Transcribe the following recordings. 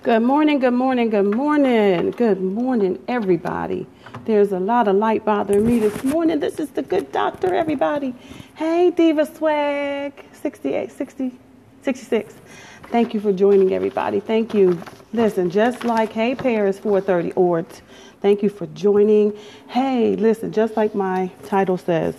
Good morning, good morning, good morning. Good morning, everybody. There's a lot of light bothering me this morning. This is the good doctor, everybody. Hey, Diva Swag, 68, 60, 66. Thank you for joining, everybody. Thank you. Listen, just like, hey, Paris 430 Ort, thank you for joining. Hey, listen, just like my title says,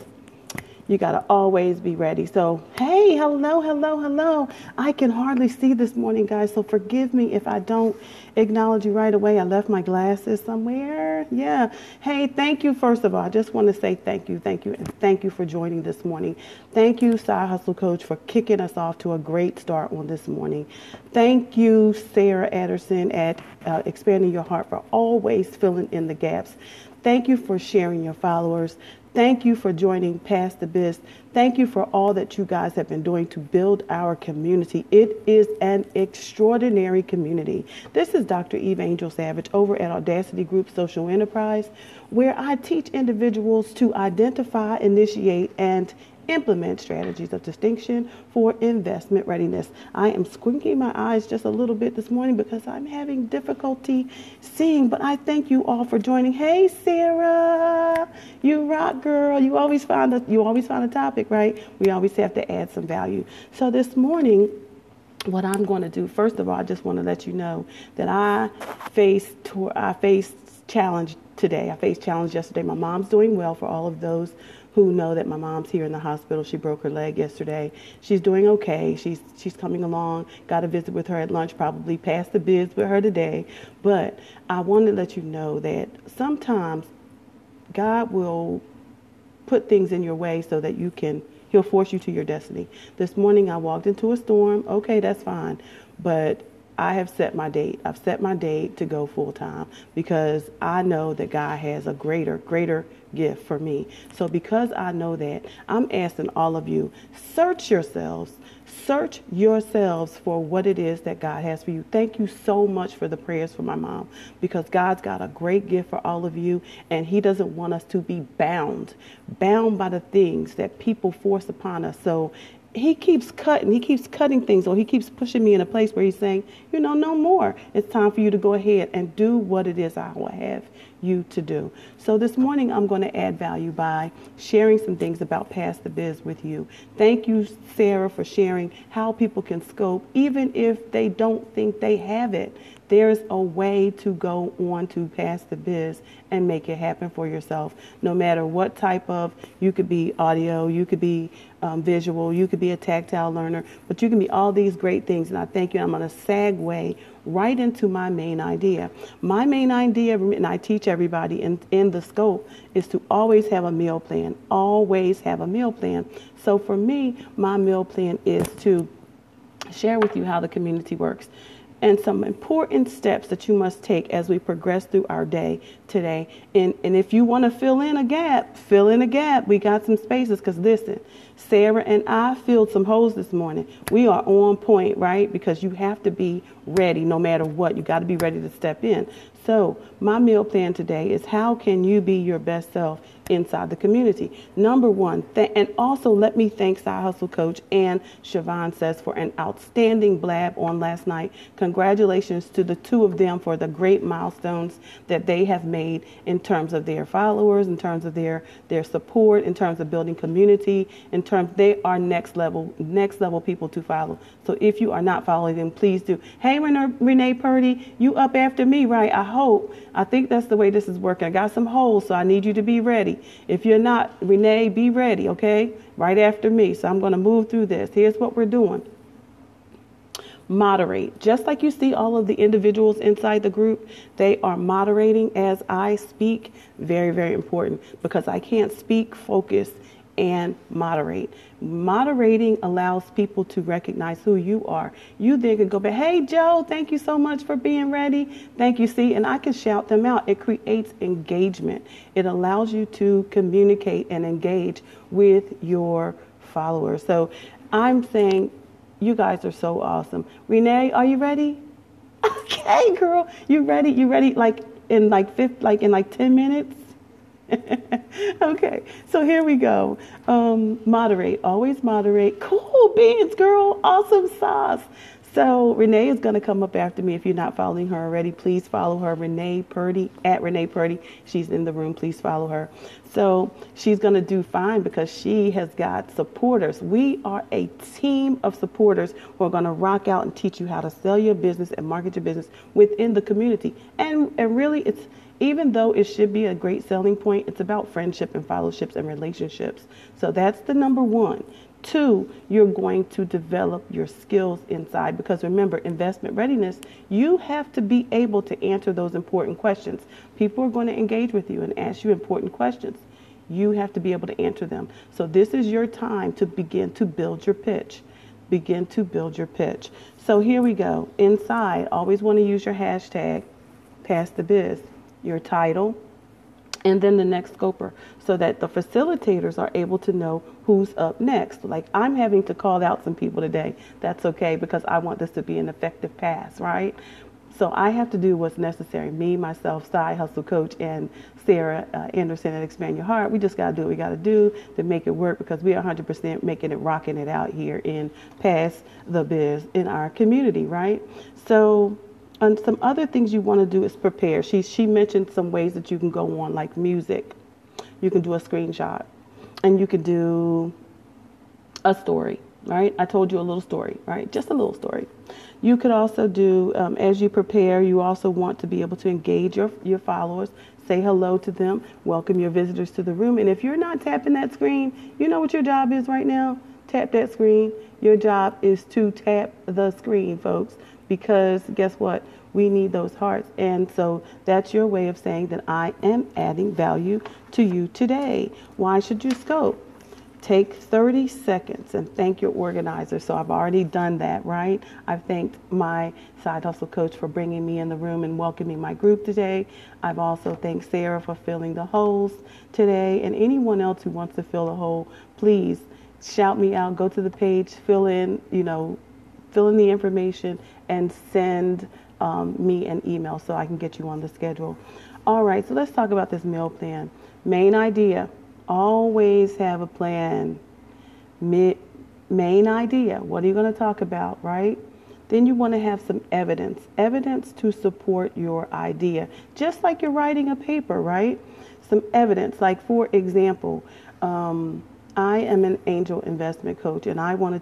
you got to always be ready. So, hey, hello, hello, hello. I can hardly see this morning, guys. So forgive me if I don't acknowledge you right away. I left my glasses somewhere. Yeah. Hey, thank you. First of all, I just want to say thank you, and thank you for joining this morning. Thank you, Side Hustle Coach, for kicking us off to a great start on this morning. Thank you, Sarah Adderson at Expanding Your Heart, for always filling in the gaps. Thank you for sharing your followers. Thank you for joining Pass the Biz. Thank you for all that you guys have been doing to build our community. It is an extraordinary community. This is Dr. Eve Angel Savage over at Audacity Group Social Enterprise, where I teach individuals to identify, initiate, and implement strategies of distinction for investment readiness. I am squinting my eyes just a little bit this morning because I'm having difficulty seeing, but I thank you all for joining. Hey, Sarah, you rock, girl. You always find a topic, right? We always have to add some value. So this morning, what I'm going to do, first of all, I just want to let you know that I faced challenge today. I faced challenge yesterday. My mom's doing well, for all of those who know that my mom's here in the hospital. She broke her leg yesterday. She's doing okay. She's coming along. Got to visit with her at lunch, probably pass the biz with her today. But I want to let you know that sometimes God will put things in your way so that He'll force you to your destiny. This morning I walked into a storm. Okay, that's fine. But I have set my date. I've set my date to go full time because I know that God has a greater gift for me. So because I know that, I'm asking all of you, search yourselves for what it is that God has for you. Thank you so much for the prayers for my mom, because God's got a great gift for all of you, and He doesn't want us to be bound by the things that people force upon us. So he keeps cutting things, or he keeps pushing me in a place where he's saying, no more. It's time for you to go ahead and do what it is I will have you to do. So this morning, I'm going to add value by sharing some things about Pass the Biz with you. Thank you, Sarah, for sharing how people can scope, even if they don't think they have it. There's a way to go on to Pass the Biz and make it happen for yourself. No matter what type of, you could be audio, you could be visual, you could be a tactile learner, but you can be all these great things. And I thank you. I'm going to segue right into my main idea. My main idea, and I teach everybody in the scope, is to always have a meal plan. Always have a meal plan. So for me, my meal plan is to share with you how the community works and some important steps that you must take as we progress through our day today. And if you want to fill in a gap. We got some spaces, because listen, Sarah and I filled some holes this morning. We are on point, right? Because you have to be ready no matter what. You got to be ready to step in. So my meal plan today is, how can you be your best self inside the community? Number one, and also let me thank Side Hustle Coach and Siobhan Says for an outstanding blab on last night. Congratulations to the two of them for the great milestones that they have made in terms of their followers, in terms of their support, in terms of building community, they are next level people to follow. So if you are not following them, please do. Hey, Renee Purdy, you up after me, right? I think that's the way this is working. I got some holes, so I need you to be ready. If you're not, Renee, be ready, okay? Right after me. So I'm going to move through this. Here's what we're doing. Moderate. Just like you see all of the individuals inside the group, they are moderating as I speak. Very, very important, because I can't speak, focus, and moderate. Moderating allows people to recognize who you are. You then can go back, hey, Joe, thank you so much for being ready. Thank you, see, and I can shout them out. It creates engagement. It allows you to communicate and engage with your followers. So I'm saying, you guys are so awesome. Renee, are you ready? Okay, girl, you ready? You ready? Like in 10 minutes? Okay, so here we go. Moderate, always moderate. Cool beans, girl. Awesome sauce. So Renee is going to come up after me. If you're not following her already, please follow her, Renee Purdy, at Renee Purdy. She's in the room. Please follow her. So she's going to do fine because she has got supporters. We are a team of supporters who are going to rock out and teach you how to sell your business and market your business within the community. And really, it's, even though it should be a great selling point, it's about friendship and fellowships and relationships. So that's the number one. Two, you're going to develop your skills inside, because remember, investment readiness, you have to be able to answer those important questions. People are going to engage with you and ask you important questions. You have to be able to answer them. So this is your time to begin to build your pitch. Begin to build your pitch. So here we go. Inside, always want to use your hashtag, Pass the Biz, your title, and then the next scoper, so that the facilitators are able to know who's up next. Like, I'm having to call out some people today. That's okay, because I want this to be an effective pass, right? So I have to do what's necessary. Me, myself, Side Hustle Coach, and Sarah Anderson at Expand Your Heart. We just got to do what we got to do to make it work, because we are 100% making it, rocking it out here in Pass the Biz in our community, right? So, and some other things you want to do is prepare. She mentioned some ways that you can go on, like music. You can do a screenshot, and you can do a story, right? I told you a little story, right? Just a little story. You could also do, as you prepare, you also want to be able to engage your followers, say hello to them, welcome your visitors to the room. And if you're not tapping that screen, you know what your job is right now? Tap that screen. Your job is to tap the screen, folks, because guess what? We need those hearts. And so that's your way of saying that I am adding value to you today. Why should you scope? Take 30 seconds and thank your organizer. So I've already done that, right? I've thanked my Side Hustle Coach for bringing me in the room and welcoming my group today. I've also thanked Sarah for filling the holes today. And anyone else who wants to fill a hole, please shout me out. Go to the page, fill in the information, and send me an email so I can get you on the schedule. All right, so let's talk about this meal plan. Main idea. Always have a plan. Main idea. What are you going to talk about, right? Then you want to have some evidence to support your idea. Just like you're writing a paper, right? Some evidence, like for example, I am an angel investment coach, and I'm going to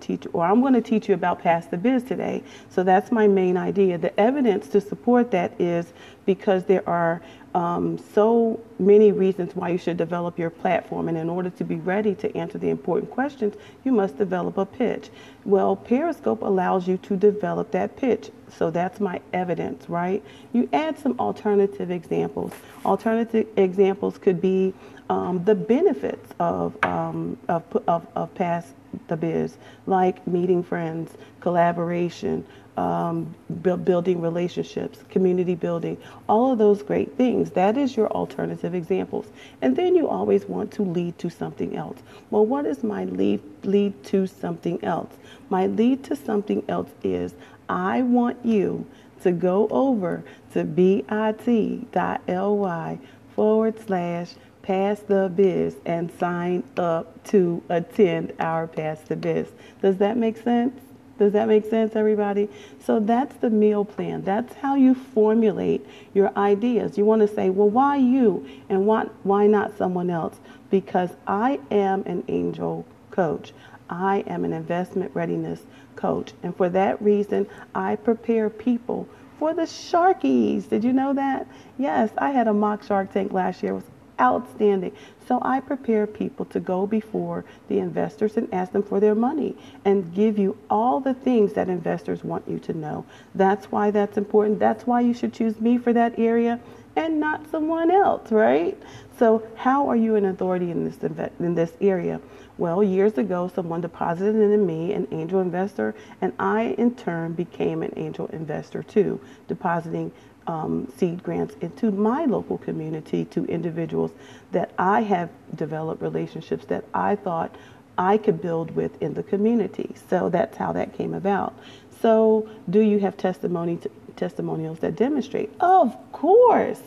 teach you about Pass the Biz today. So that's my main idea. The evidence to support that is because there are so many reasons why you should develop your platform. And in order to be ready to answer the important questions, you must develop a pitch. Well, Periscope allows you to develop that pitch. So that's my evidence, right? You add some alternative examples. Alternative examples could be the benefits of Pass the Biz, like meeting friends, collaboration, building relationships, community building, all of those great things. That is your alternative examples. And then you always want to lead to something else. Well, what is my lead to something else? My lead to something else is I want you to go over to bit.ly/Pass the Biz and sign up to attend our Pass the Biz. Does that make sense? Does that make sense, everybody? So that's the meal plan. That's how you formulate your ideas. You want to say, well, why you and why not someone else? Because I am an angel coach. I am an investment readiness coach. And for that reason, I prepare people for the Sharkies. Did you know that? Yes, I had a mock Shark Tank last year. It was outstanding. So I prepare people to go before the investors and ask them for their money and give you all the things that investors want you to know. That's why that's important. That's why you should choose me for that area and not someone else, right? So how are you an authority in this area? Well, years ago, someone deposited into me, an angel investor, and I in turn became an angel investor too, depositing seed grants into my local community to individuals that I have developed relationships that I thought I could build with in the community. So that's how that came about. So do you have testimonials that demonstrate? Of course.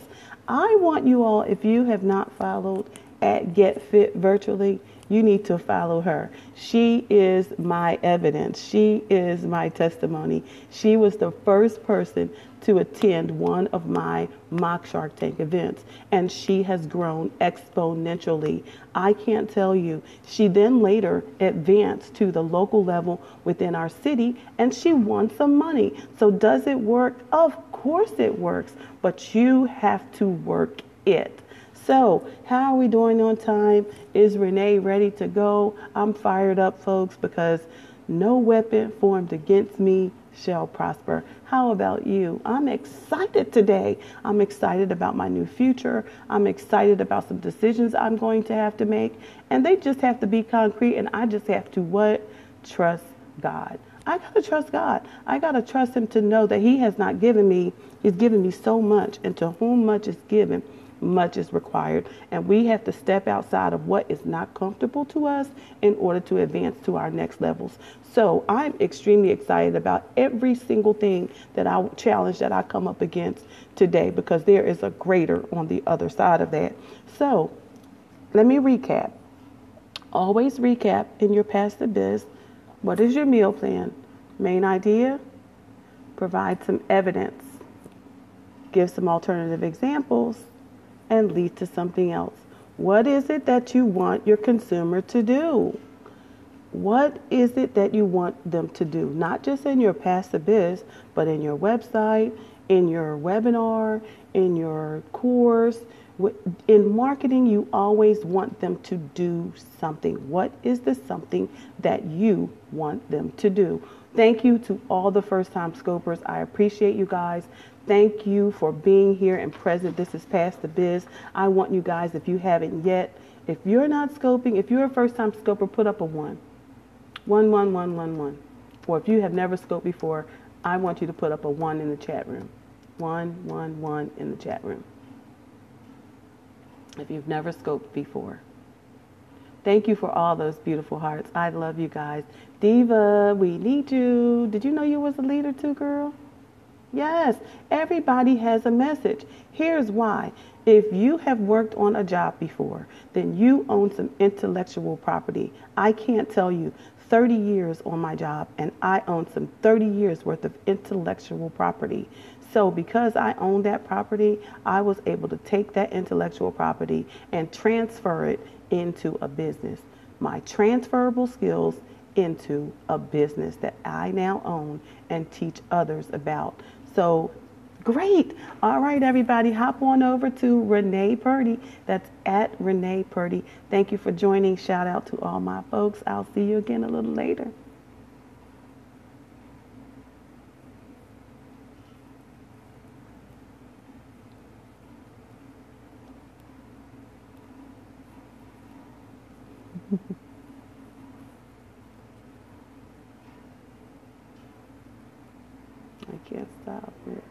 I want you all, if you have not followed at Get Fit Virtually, you need to follow her. She is my evidence. She is my testimony. She was the first person to attend one of my mock Shark Tank events, and she has grown exponentially. I can't tell you. She then later advanced to the local level within our city, and she won some money. So does it work? Of course it works, but you have to work it. So how are we doing on time? Is Renee ready to go? I'm fired up, folks, because no weapon formed against me shall prosper. How about you? I'm excited today. I'm excited about my new future. I'm excited about some decisions I'm going to have to make. And they just have to be concrete. And I just have to what? Trust God. I got to trust God. I got to trust him to know that he has not given me, he's given me so much, and to whom much is given, much is required. And we have to step outside of what is not comfortable to us in order to advance to our next levels. So I'm extremely excited about every single thing that I challenge that I come up against today, because there is a greater on the other side of that. So let me recap. Always recap in your Pass the Biz. What is your meal plan? Main idea, provide some evidence, give some alternative examples, and lead to something else. What is it that you want your consumer to do? What is it that you want them to do? Not just in your Pass the Biz, but in your website, in your webinar, in your course. In marketing, you always want them to do something. What is the something that you want them to do? Thank you to all the first-time scopers. I appreciate you guys. Thank you for being here and present. This is Pass the Biz. I want you guys, if you haven't yet, if you're not scoping, if you're a first-time scoper, put up a 1. 1, 1, 1, 1, 1. Or if you have never scoped before, I want you to put up a 1 in the chat room. 1, 1, 1 in the chat room. If you've never scoped before. Thank you for all those beautiful hearts. I love you guys. Diva, we need you. Did you know you was a leader too, girl? Yes, everybody has a message. Here's why. If you have worked on a job before, then you own some intellectual property. I can't tell you 30 years on my job, and I own some 30 years worth of intellectual property. So because I own that property, I was able to take that intellectual property and transfer it into a business. My transferable skills into a business that I now own and teach others about. So great. All right, everybody, hop on over to Renee Purdy. That's at Renee Purdy. Thank you for joining. Shout out to all my folks. I'll see you again a little later. I can't stop it.